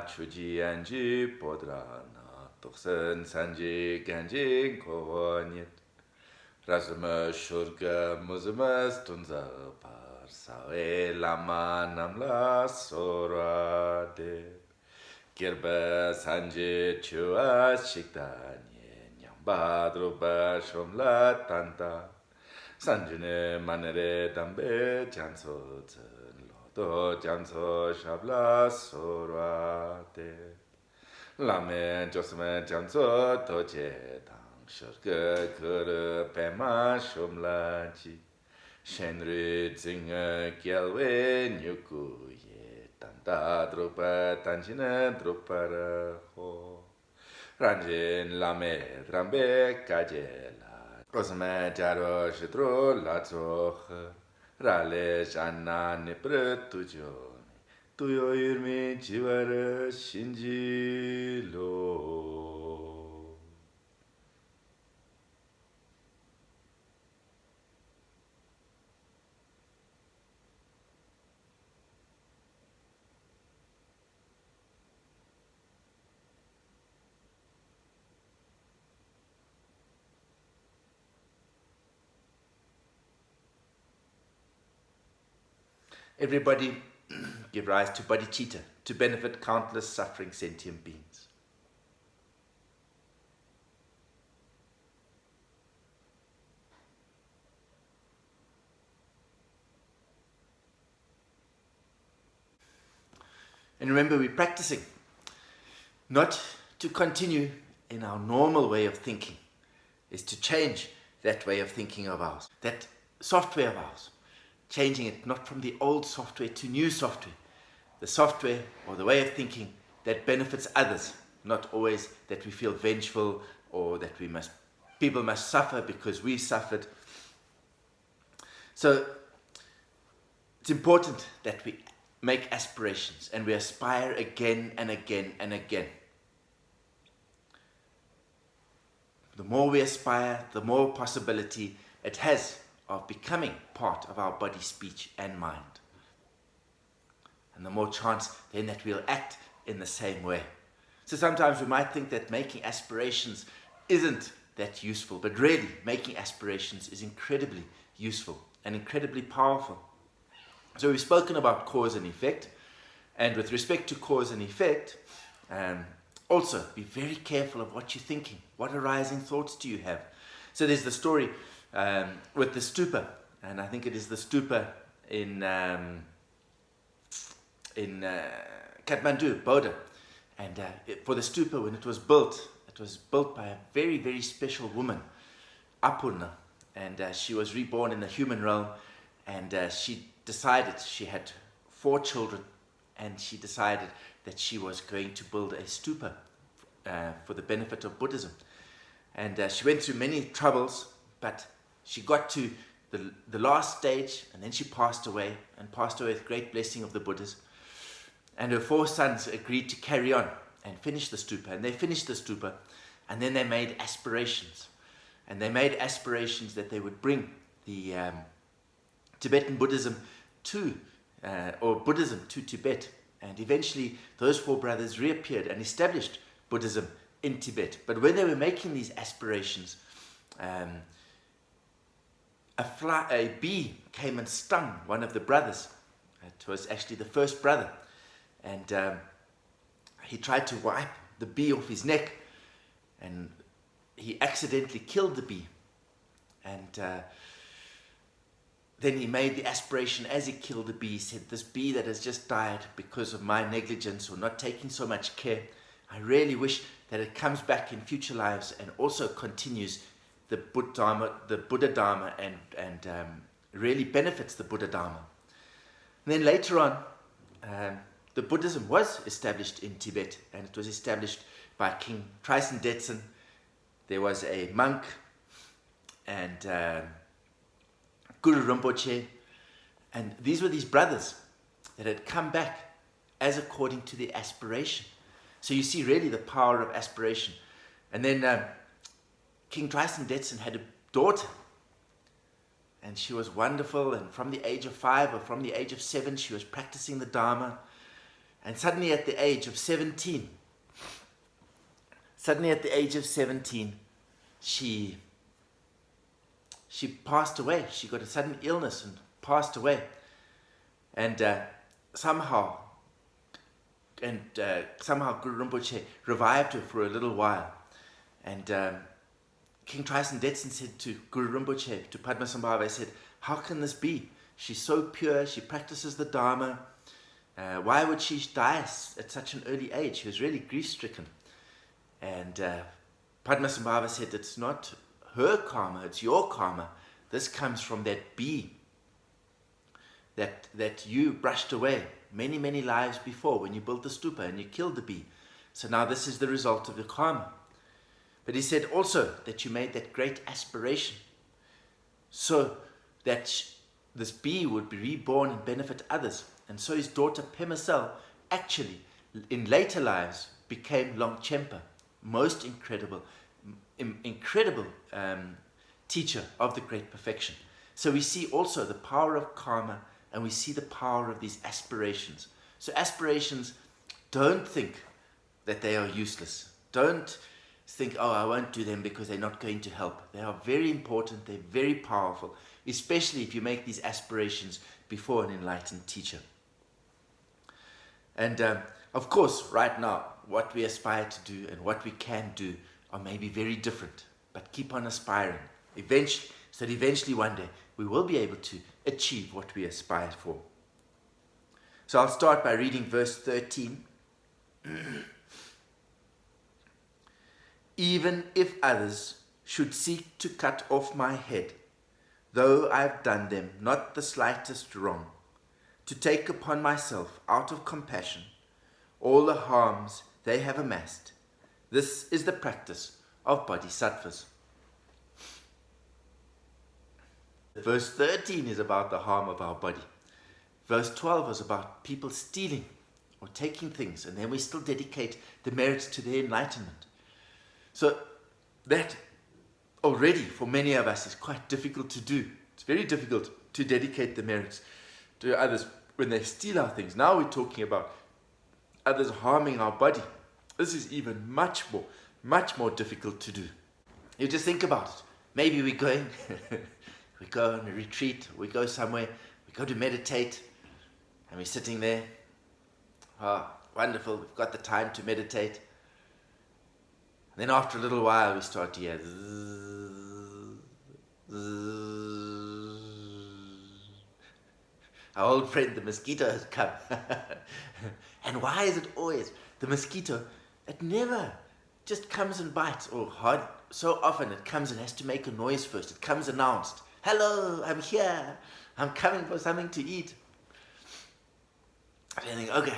chuji anji podrana tuksen sanji ganji konyet rasma shurga muzmas tunza par sawe lama namla sorade kirba sanji chua shiktanye nyamba drupa shumla tanta sanjine manere dambe janso do janso shabla sorate lame josme janso doje dang shurge kuru pema shumla ji shenri zinga gyalwe nyuku ye tanda drupa tanjina drupara ho ranjin lame drambe kajela osme jaro shidro la zohe rale shanna nipre tujo tuyo irmi jivara shinji lo. Everybody give rise to bodhicitta, to benefit countless suffering sentient beings. And remember, we're practicing not to continue in our normal way of thinking, is to change that way of thinking of ours, that software of ours. Changing it not from the old software to new software. The software or the way of thinking that benefits others, not always that we feel vengeful or that people must suffer because we suffered. So it's important that we make aspirations and we aspire again and again and again. The more we aspire, the more possibility it has of becoming part of our body, speech and mind. And the more chance then that we'll act in the same way. So sometimes we might think that making aspirations isn't that useful, but really making aspirations is incredibly useful and incredibly powerful. So we've spoken about cause and effect, and with respect to cause and effect, also be very careful of what you're thinking. What arising thoughts do you have? So there's the story with the stupa, and I think it is the stupa in Kathmandu, Bodha. And for the stupa, when it was built by a very, very special woman, Apurna, and she was reborn in the human realm, and she decided, she had 4 children, and she decided that she was going to build a stupa for the benefit of Buddhism. And she went through many troubles, but she got to the last stage, and then she passed away with great blessing of the Buddhas. And her 4 sons agreed to carry on and finish the stupa. And they finished the stupa, and then they made aspirations. And they made aspirations that they would bring the Tibetan Buddhism or Buddhism to Tibet. And eventually those 4 brothers reappeared and established Buddhism in Tibet. But when they were making these aspirations, a bee came and stung one of the brothers. It was actually the first brother. And he tried to wipe the bee off his neck, and he accidentally killed the bee. And then he made the aspiration as he killed the bee. He said, this bee that has just died because of my negligence or not taking so much care, I really wish that it comes back in future lives and also continues the Buddha Dharma and really benefits the Buddha Dharma. And then later on, the Buddhism was established in Tibet, and it was established by King Trisen Detsen. There was a monk and Guru Rinpoche, and these were these brothers that had come back as according to the aspiration. So you see really the power of aspiration. And then King Trisen Detsen had a daughter, and she was wonderful, and from the age of 5 or from the age of 7 she was practicing the Dharma, And suddenly at the age of 17, she passed away. She got a sudden illness and passed away. And somehow Guru Rinpoche revived her for a little while. And King Trison Detsen said to Guru Rinpoche, to Padmasambhava, he said, how can this be? She's so pure, she practices the Dharma. Why would she die at such an early age? She was really grief-stricken. And Padmasambhava said, it's not her karma, it's your karma. This comes from that bee that you brushed away many, many lives before when you built the stupa and you killed the bee. So now this is the result of the karma. But he said also that you made that great aspiration so that this bee would be reborn and benefit others. And so his daughter Pemasel actually in later lives became Longchenpa, most incredible teacher of the great perfection. So we see also the power of karma, and we see the power of these aspirations. So aspirations, don't think that they are useless. Don't think, oh, I won't do them because they're not going to help. They are very important, they're very powerful, especially if you make these aspirations before an enlightened teacher. And of course, right now, what we aspire to do and what we can do are maybe very different, but keep on aspiring. Eventually one day, we will be able to achieve what we aspire for. So I'll start by reading verse 13. Even if others should seek to cut off my head, though I've done them not the slightest wrong, to take upon myself out of compassion all the harms they have amassed. This is the practice of bodhisattvas. Verse 13 is about the harm of our body. Verse 12 is about people stealing or taking things, and then we still dedicate the merits to their enlightenment. So that already for many of us is quite difficult to do. It's very difficult to dedicate the merits to others when they steal our things. Now we're talking about others harming our body. This is even much more difficult to do. You just think about it. Maybe we're going, we go on a retreat, we go somewhere, we go to meditate, and we're sitting there. Ah, wonderful, we've got the time to meditate. And then after a little while, we start to hear our old friend, the mosquito, has come. And why is it always the mosquito? It never just comes and bites, or so often it comes and has to make a noise first. It comes announced, hello, I'm here, I'm coming for something to eat. And then think, okay,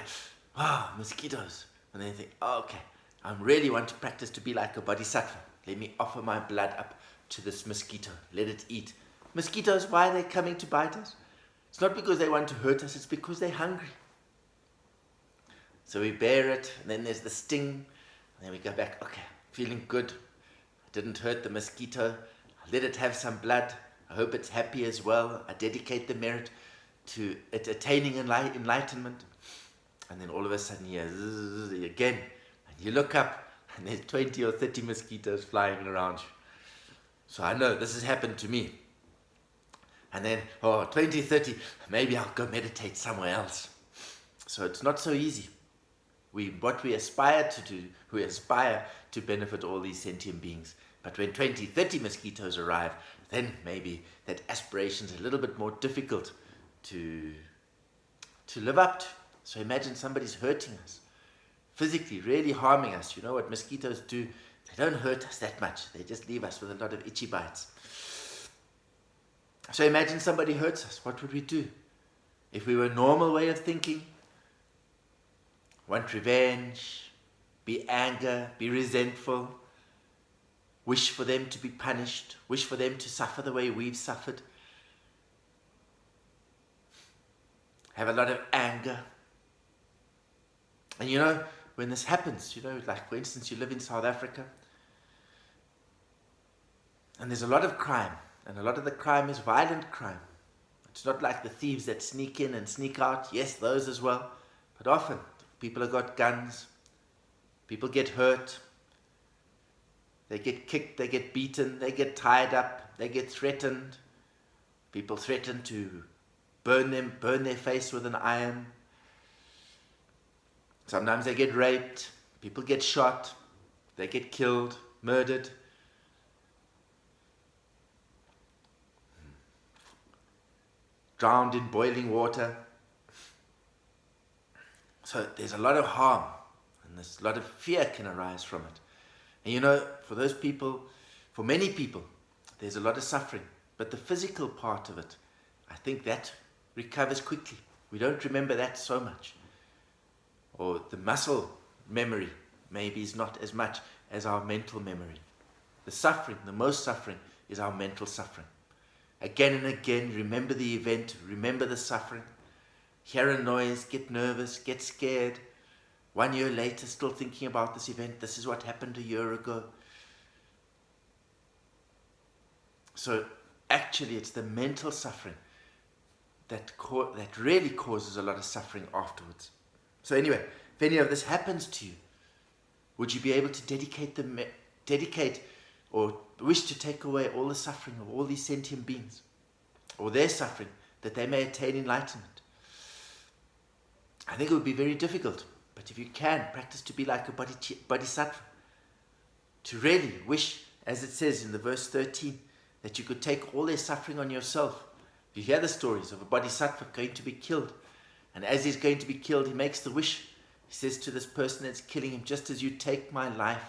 mosquitoes. And then you think, okay, I really want to practice to be like a bodhisattva. Let me offer my blood up to this mosquito. Let it eat. Mosquitoes, why are they coming to bite us? It's not because they want to hurt us, it's because they're hungry. So we bear it, and then there's the sting, and then we go back, okay, feeling good. I didn't hurt the mosquito. I let it have some blood. I hope it's happy as well. I dedicate the merit to it attaining enlightenment. And then all of a sudden, again, and you look up, and there's 20 or 30 mosquitoes flying around you. So I know this has happened to me. And then, 20, 30, maybe I'll go meditate somewhere else. So it's not so easy. What we aspire to do, we aspire to benefit all these sentient beings. But when 20, 30 mosquitoes arrive, then maybe that aspiration is a little bit more difficult to live up to. So imagine somebody's hurting us, physically, really harming us. You know what mosquitoes do? They don't hurt us that much. They just leave us with a lot of itchy bites. So imagine somebody hurts us. What would we do? If we were a normal way of thinking, want revenge, be anger, be resentful, wish for them to be punished, wish for them to suffer the way we've suffered, have a lot of anger. And you know, when this happens, like for instance, you live in South Africa, and there's a lot of crime, and a lot of the crime is violent crime. It's not like the thieves that sneak in and sneak out. Yes, those as well. But often, People have got guns. People get hurt. They get kicked, they get beaten, they get tied up, they get threatened. People threaten to burn their face with an iron. Sometimes they get raped. People get shot. They get killed, murdered. Drowned in boiling water. So there's a lot of harm, and there's a lot of fear can arise from it. And you know, for those people, for many people, there's a lot of suffering. But the physical part of it, I think that recovers quickly. We don't remember that so much. Or the muscle memory maybe is not as much as our mental memory. The suffering, the most suffering, is our mental suffering. Again and again, remember the event, remember the suffering. Hear a noise, get nervous, get scared. 1 year later, still thinking about this event. This is what happened a year ago. So actually, it's the mental suffering that really causes a lot of suffering afterwards. So anyway, if any of this happens to you, would you be able to dedicate or wish to take away all the suffering of all these sentient beings, or their suffering, that they may attain enlightenment? I think it would be very difficult, but if you can, practice to be like a bodhisattva, to really wish, as it says in the verse 13, that you could take all their suffering on yourself. You hear the stories of a bodhisattva going to be killed, and as he's going to be killed, he makes the wish. He says to this person that's killing him, just as you take my life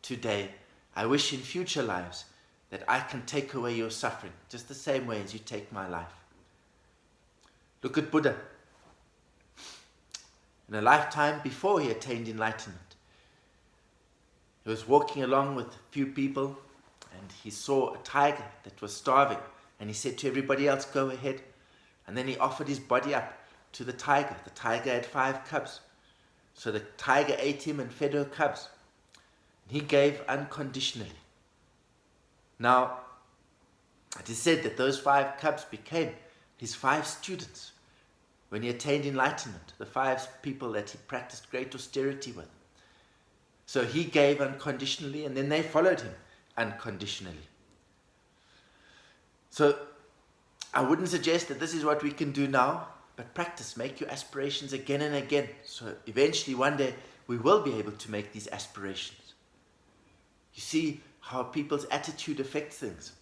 today, I wish in future lives that I can take away your suffering, just the same way as you take my life. Look at Buddha. In a lifetime before he attained enlightenment, he was walking along with a few people, and he saw a tiger that was starving, and he said to everybody else, go ahead. And then he offered his body up to the tiger. The tiger had 5 cubs. So the tiger ate him and fed her cubs. He gave unconditionally. Now, it is said that those 5 cubs became his 5 students when he attained enlightenment, the 5 people that he practiced great austerity with. So he gave unconditionally, and then they followed him unconditionally. So I wouldn't suggest that this is what we can do now, but practice, make your aspirations again and again. So eventually one day we will be able to make these aspirations. You see how people's attitude affects things.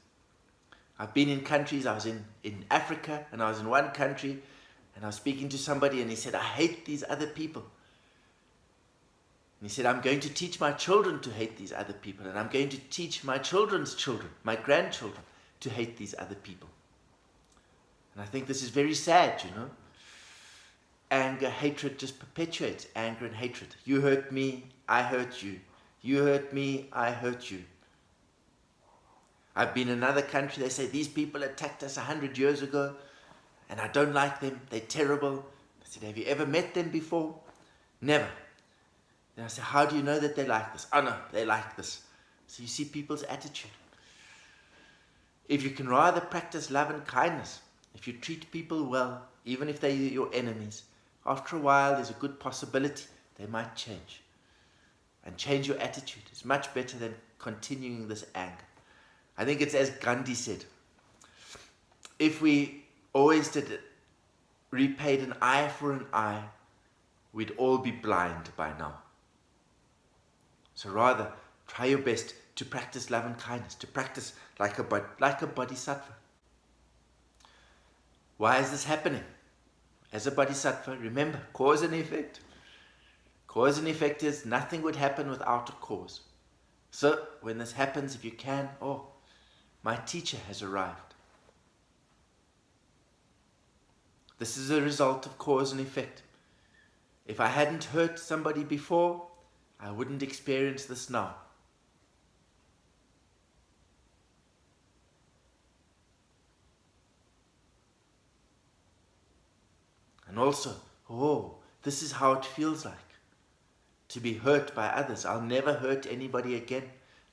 I've been in countries, I was in Africa, and I was in one country, and I was speaking to somebody, and he said, I hate these other people. And he said, I'm going to teach my children to hate these other people, and I'm going to teach my children's children, my grandchildren, to hate these other people. And I think this is very sad, you know. Anger, hatred just perpetuates anger and hatred. You hurt me, I hurt you. You hurt me, I hurt you. I've been in another country, they say, these people attacked us 100 years ago, and I don't like them, they're terrible. I said, have you ever met them before? Never. Then I said, how do you know that they like this? Oh no, they like this. So you see people's attitude. If you can rather practice love and kindness, if you treat people well, even if they're your enemies, after a while there's a good possibility they might change. And change your attitude. It's much better than continuing this anger. I think it's as Gandhi said, if we always did it, repaid an eye for an eye, we'd all be blind by now. So rather, try your best to practice love and kindness, to practice like a bodhisattva. Why is this happening? As a bodhisattva, remember, cause and effect. Cause and effect is nothing would happen without a cause. So, when this happens, if you can, oh, my teacher has arrived. This is a result of cause and effect. If I hadn't hurt somebody before, I wouldn't experience this now. And also, oh, this is how it feels like to be hurt by others. I'll never hurt anybody again.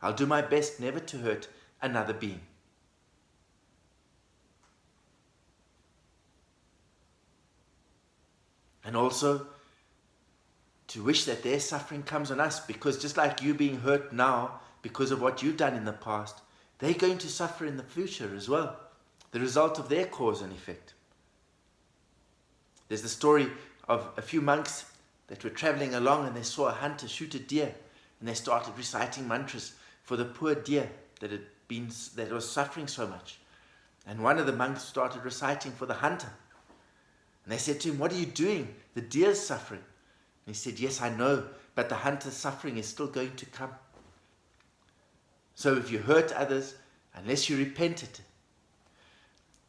I'll do my best never to hurt another being. And also, to wish that their suffering comes on us, because just like you being hurt now because of what you've done in the past, they're going to suffer in the future as well, the result of their cause and effect. There's the story of a few monks that were traveling along, and they saw a hunter shoot a deer, and they started reciting mantras for the poor deer that was suffering so much. And one of the monks started reciting for the hunter. And they said to him, "What are you doing? The deer's suffering." And he said, "Yes, I know, but the hunter's suffering is still going to come." So if you hurt others, unless you repent it,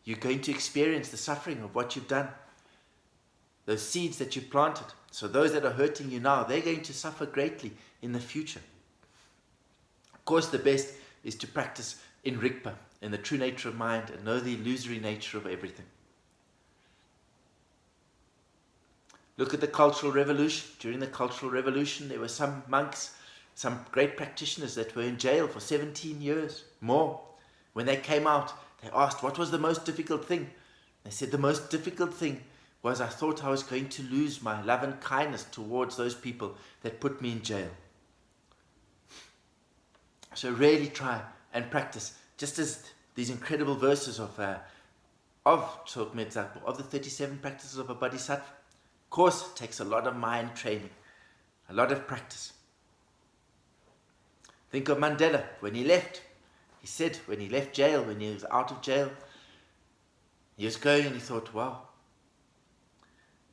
you're going to experience the suffering of what you've done, those seeds that you planted. So those that are hurting you now, they're going to suffer greatly in the future. Of course, the best is to practice in Rigpa, in the true nature of mind, and know the illusory nature of everything. Look at the Cultural Revolution. During the Cultural Revolution, there were some monks, some great practitioners that were in jail for 17 years, more. When they came out, they asked, what was the most difficult thing? They said, the most difficult thing was I thought I was going to lose my love and kindness towards those people that put me in jail. So really try and practice, just as these incredible verses of the 37 practices of a bodhisattva. Of course, it takes a lot of mind training, a lot of practice. Think of Mandela when he left. He said when he left jail, when he was out of jail, he was going and he thought, wow,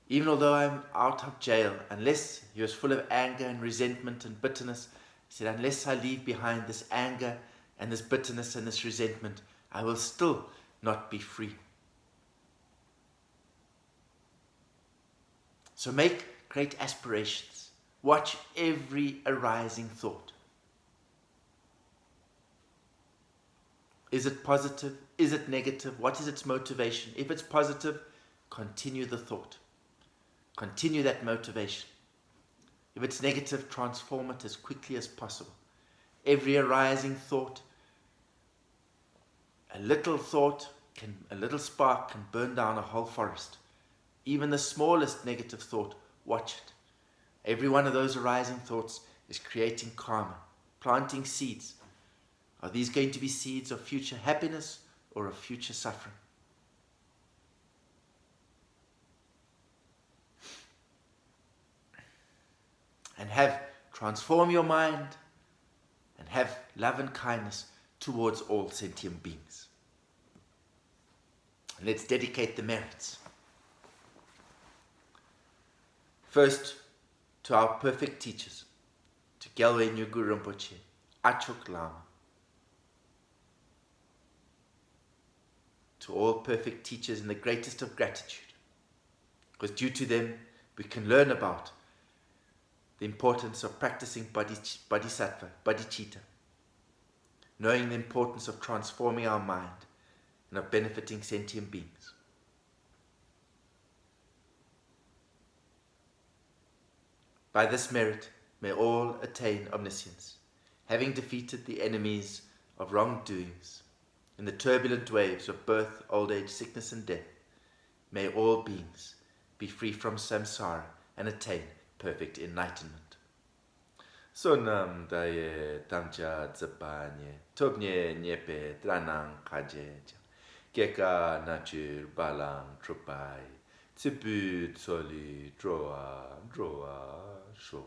even although I'm out of jail, unless he was full of anger and resentment and bitterness, he said, unless I leave behind this anger and this bitterness and this resentment, I will still not be free. So make great aspirations. Watch every arising thought. Is it positive? Is it negative? What is its motivation? If it's positive, continue the thought. Continue that motivation. If it's negative, transform it as quickly as possible. Every arising thought, a little spark can burn down a whole forest. Even the smallest negative thought, watch it. Every one of those arising thoughts is creating karma, planting seeds. Are these going to be seeds of future happiness or of future suffering? And transform your mind and have love and kindness towards all sentient beings. And let's dedicate the merits. First, to our perfect teachers, to Gyalwe Nyugu Rinpoche, Achok Lama. To all perfect teachers in the greatest of gratitude, because due to them we can learn about the importance of practicing bodhisattva, bodhicitta, knowing the importance of transforming our mind and of benefiting sentient beings. By this merit may all attain omniscience, having defeated the enemies of wrongdoings in the turbulent waves of birth, old age, sickness and death. May all beings be free from samsara and attain perfect enlightenment. Sonam daye tamcha dzapanye, tobnye nyepe tranang kajeja, keka nature balang trupai, tsipu tsoli droa sho.